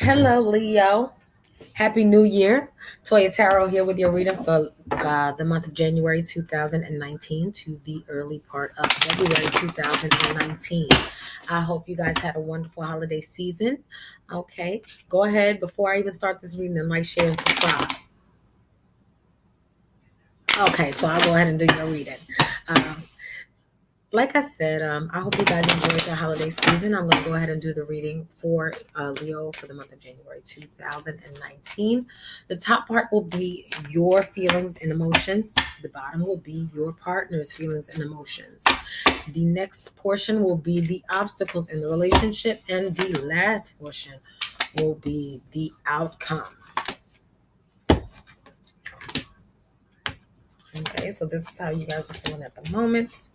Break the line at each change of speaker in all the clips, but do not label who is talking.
Hello, Leo. Happy New Year. Toya Tarot here with your reading for the month of January 2019 to the early part of February 2019. I hope you guys had a wonderful holiday season. Okay, go ahead before I even start this reading and like, share, and subscribe. Okay, so I'll go ahead and do your reading. Um, like I said, I hope you guys enjoyed the holiday season. I'm going to go ahead and do the reading for Leo for the month of January 2019. The top part will be your feelings and emotions. The bottom will be your partner's feelings and emotions. The next portion will be the obstacles in the relationship. And the last portion will be the outcome. Okay, so this is how you guys are feeling at the moment.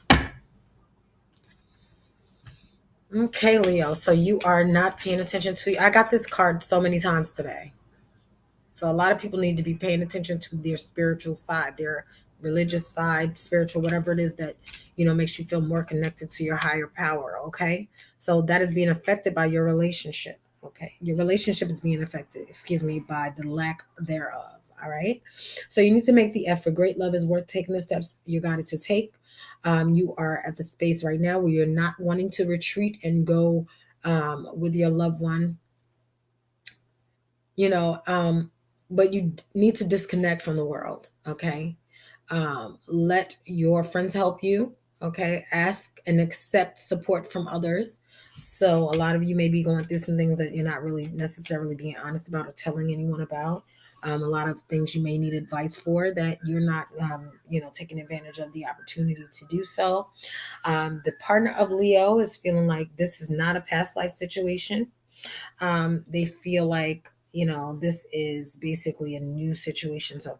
Okay, Leo. So you are not paying attention to. I got this card so many times today. So a lot of people need to be paying attention to their spiritual side, their religious side, spiritual, whatever it is that makes you feel more connected to your higher power. Okay, so that is being affected by your relationship. Okay, your relationship is being affected. Excuse me, by the lack thereof. All right, so you need to make the effort. Great love is worth taking the steps you got it to take. You are at the space right now where you're not wanting to retreat and go with your loved ones, you know, but you need to disconnect from the world. Okay. Let your friends help you. Okay. Ask and accept support from others. So a lot of you may be going through some things that you're not really necessarily being honest about or telling anyone about. A lot of things you may need advice for that you're not, taking advantage of the opportunity to do so. The partner of Leo is feeling like this is not a past life situation. They feel like, this is basically a new situation. So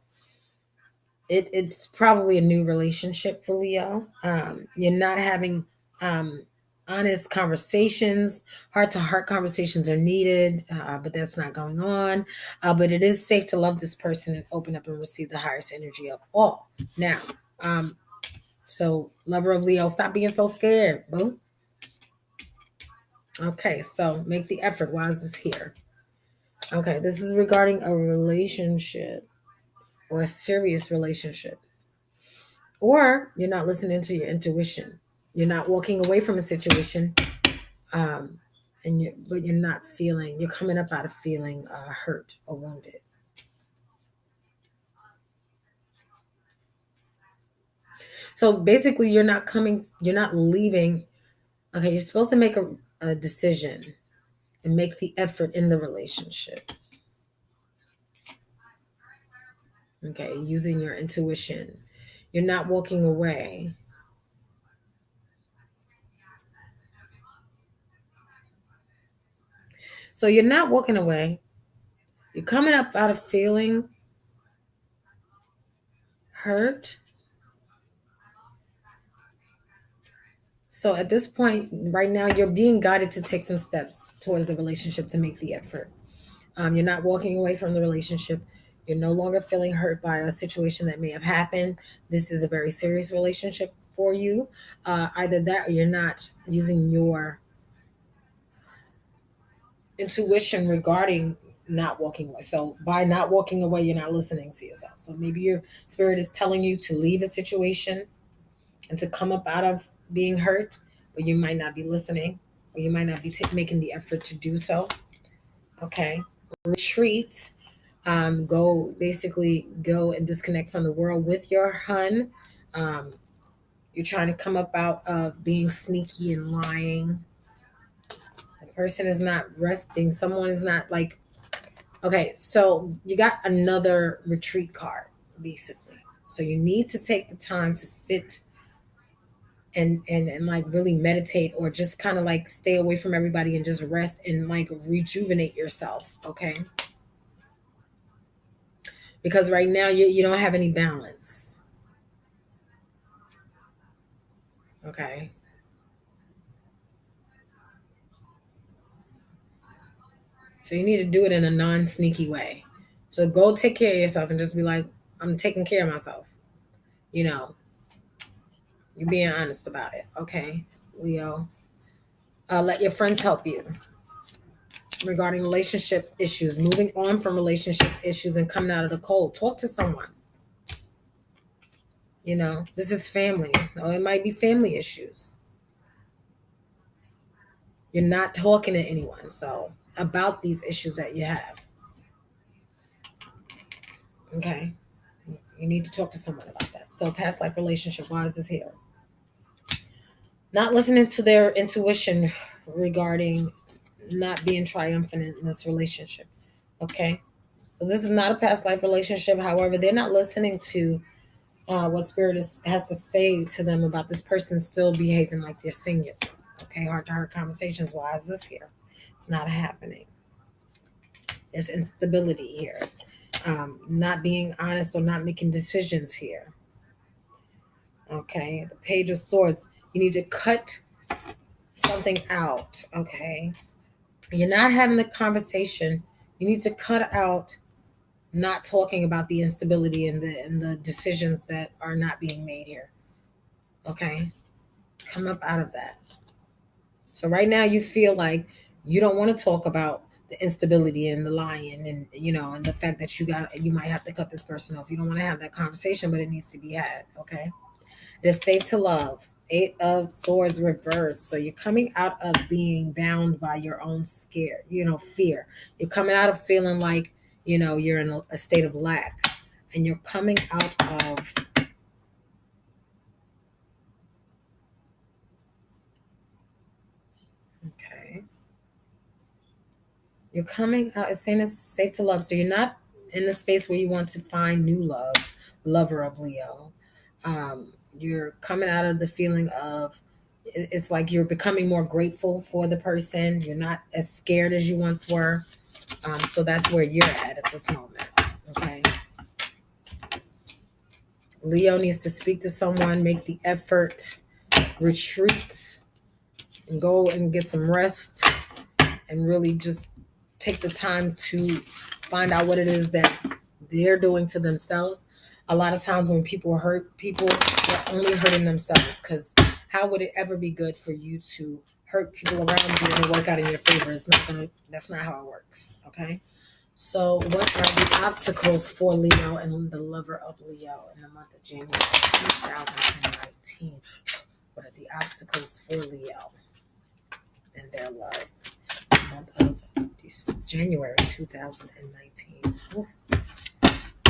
it's probably a new relationship for Leo. You're not having honest conversations. Heart to heart conversations are needed, but that's not going on. But it is safe to love this person and open up and receive the highest energy of all. Now, so lover of Leo, stop being so scared. Boo. Okay, so make the effort. Why is this here? Okay, this is regarding a relationship or a serious relationship. Or you're not listening to your intuition. You're not walking away from a situation, um, but you're not feeling. You're coming up out of feeling hurt or wounded. So basically, you're not coming. You're not leaving. Okay, you're supposed to make a decision and make the effort in the relationship. Okay, using your intuition. You're not walking away. So you're not walking away. You're coming up out of feeling hurt. So at this point, right now, you're being guided to take some steps towards the relationship to make the effort. You're not walking away from the relationship. You're no longer feeling hurt by a situation that may have happened. This is a very serious relationship for you. Either that or you're not using your intuition regarding not walking away. So by not walking away, you're not listening to yourself. So maybe your spirit is telling you to leave a situation and to come up out of being hurt, but you might not be listening, or you might not be making the effort to do so. Okay, retreat. Go and disconnect from the world with your hun. Um, you're trying to come up out of being sneaky and lying. The person is not resting. Someone is not like. Okay, so you got another retreat card, basically. So you need to take the time to sit and like really meditate or just kind of like stay away from everybody and just rest and like rejuvenate yourself. Okay, because right now you don't have any balance. Okay, so you need to do it in a non-sneaky way. So go take care of yourself and just be like, I'm taking care of myself. You know, you're being honest about it. Okay, Leo. Let your friends help you. regarding relationship issues, moving on from relationship issues and coming out of the cold. Talk to someone. This is family. Or it might be family issues. You're not talking to anyone. So about these issues that you have. Okay. You need to talk to someone about that. So past life relationship, why is this here? Not listening to their intuition regarding not being triumphant in this relationship. Okay. So this is not a past life relationship. However, they're not listening to what spirit has to say to them about this person still behaving like they're singular. Okay, heart to heart conversations. Why is this here? It's not happening. There's instability here. Not being honest or not making decisions here. Okay, the Page of Swords. You need to cut something out. Okay, you're not having the conversation. You need to cut out not talking about the instability and the decisions that are not being made here. Okay, come up out of that. So right now you feel like you don't want to talk about the instability and the lying and and the fact that you might have to cut this person off. You don't want to have that conversation, but it needs to be had. Okay. It is safe to love. 8 of Swords reverse. So you're coming out of being bound by your own fear. You're coming out of feeling like, you're in a state of lack. And you're coming out of okay. You're coming out, it's saying it's safe to love. So you're not in the space where you want to find new love, lover of Leo. You're coming out of the feeling of it's like you're becoming more grateful for the person. You're not as scared as you once were. So that's where you're at this moment. Okay. Leo needs to speak to someone, make the effort, retreat, and go and get some rest and really just take the time to find out what it is that they're doing to themselves. A lot of times when people hurt people, they're only hurting themselves, because how would it ever be good for you to hurt people around you and work out in your favor? That's not how it works. Okay. So what are the obstacles for Leo and the lover of Leo in the month of January 2019? What are the obstacles for Leo and their love? Month of January 2019. Ooh.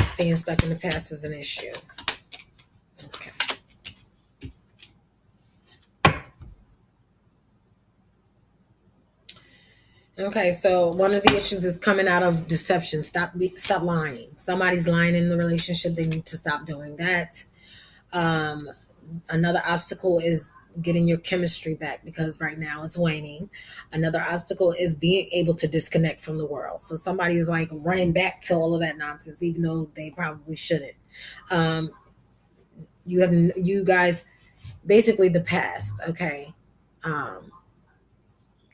Staying stuck in the past is an issue. Okay. Okay, so one of the issues is coming out of deception. Stop lying. Somebody's lying in the relationship. They need to stop doing that. Another obstacle is getting your chemistry back, because right now it's waning. Another obstacle is being able to disconnect from the world. So somebody is like running back to all of that nonsense, even though they probably shouldn't. You guys, basically the past. Okay.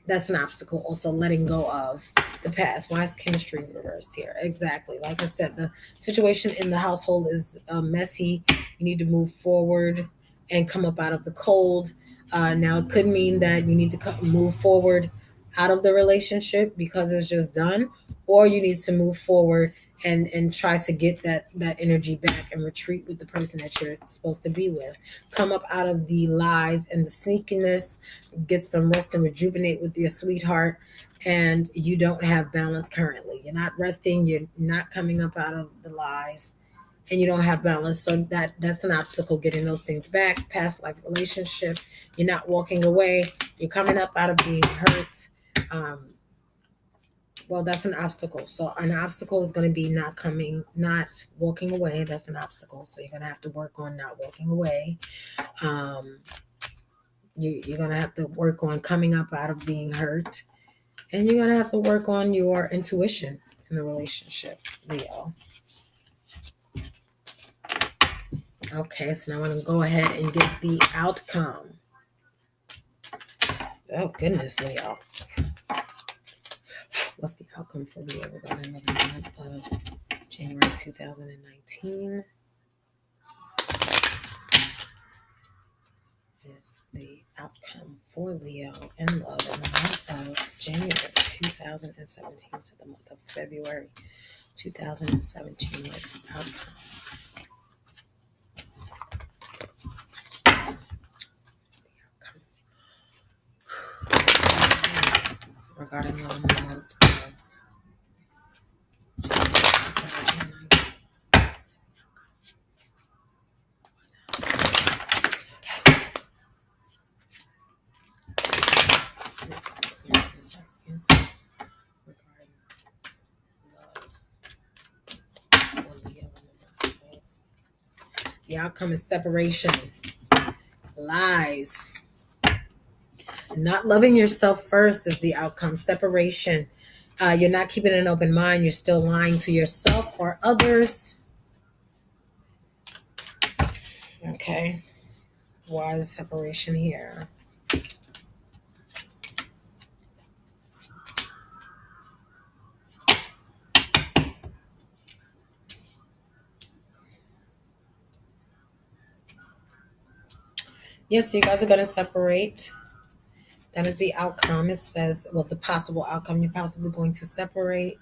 That's an obstacle. Also letting go of the past. Why is chemistry reversed here? Exactly. Like I said, the situation in the household is messy. You need to move forward and come up out of the cold. Now, it could mean that you need to move forward out of the relationship because it's just done, or you need to move forward and try to get that energy back and retreat with the person that you're supposed to be with. Come up out of the lies and the sneakiness, get some rest and rejuvenate with your sweetheart. And you don't have balance currently. You're not resting. You're not coming up out of the lies, and you don't have balance. So that's an obstacle, getting those things back. Past life relationship. You're not walking away. You're coming up out of being hurt. Well, that's an obstacle. So an obstacle is going to be not walking away. That's an obstacle. So you're going to have to work on not walking away. You're going to have to work on coming up out of being hurt. And you're going to have to work on your intuition in the relationship, Leo. Okay, so now I'm going to go ahead and get the outcome. Oh, goodness, Leo. What's the outcome for Leo regarding the month of January 2019? Yes. The outcome for Leo in love in the month of January 2017 to the month of February 2017. What's the outcome? What's the outcome? Regarding the month of January 2019. Answers regarding love for Leo in the month of. The outcome is separation, lies. Not loving yourself first is the outcome. Separation. You're not keeping an open mind. You're still lying to yourself or others. Okay. Why is separation here? Yes, you guys are going to separate. That is the outcome. It says, well, the possible outcome. You're possibly going to separate.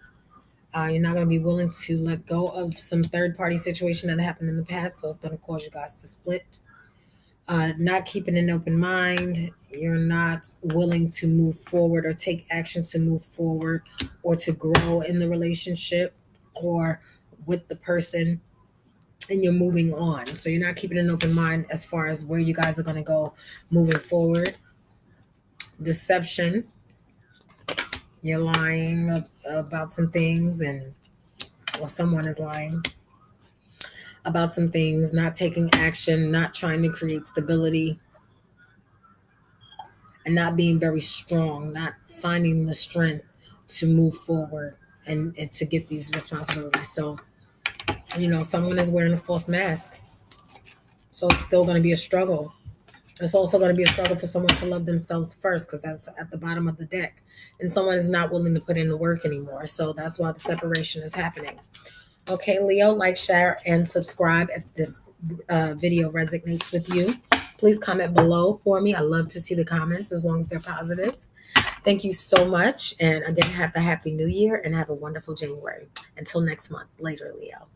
You're not going to be willing to let go of some third party situation that happened in the past. So it's going to cause you guys to split. Not keeping an open mind. You're not willing to move forward or take action to move forward or to grow in the relationship or with the person, and you're moving on. So you're not keeping an open mind as far as where you guys are going to go moving forward. Deception. You're lying about some things, and or someone is lying about some things, not taking action, not trying to create stability, and not being very strong, not finding the strength to move forward and to get these responsibilities. So, someone is wearing a false mask. So it's still going to be a struggle. It's also going to be a struggle for someone to love themselves first, because that's at the bottom of the deck. And someone is not willing to put in the work anymore. So that's why the separation is happening. Okay, Leo, like, share, and subscribe if this video resonates with you. Please comment below for me. I love to see the comments as long as they're positive. Thank you so much. And again, have a happy new year and have a wonderful January. Until next month. Later, Leo.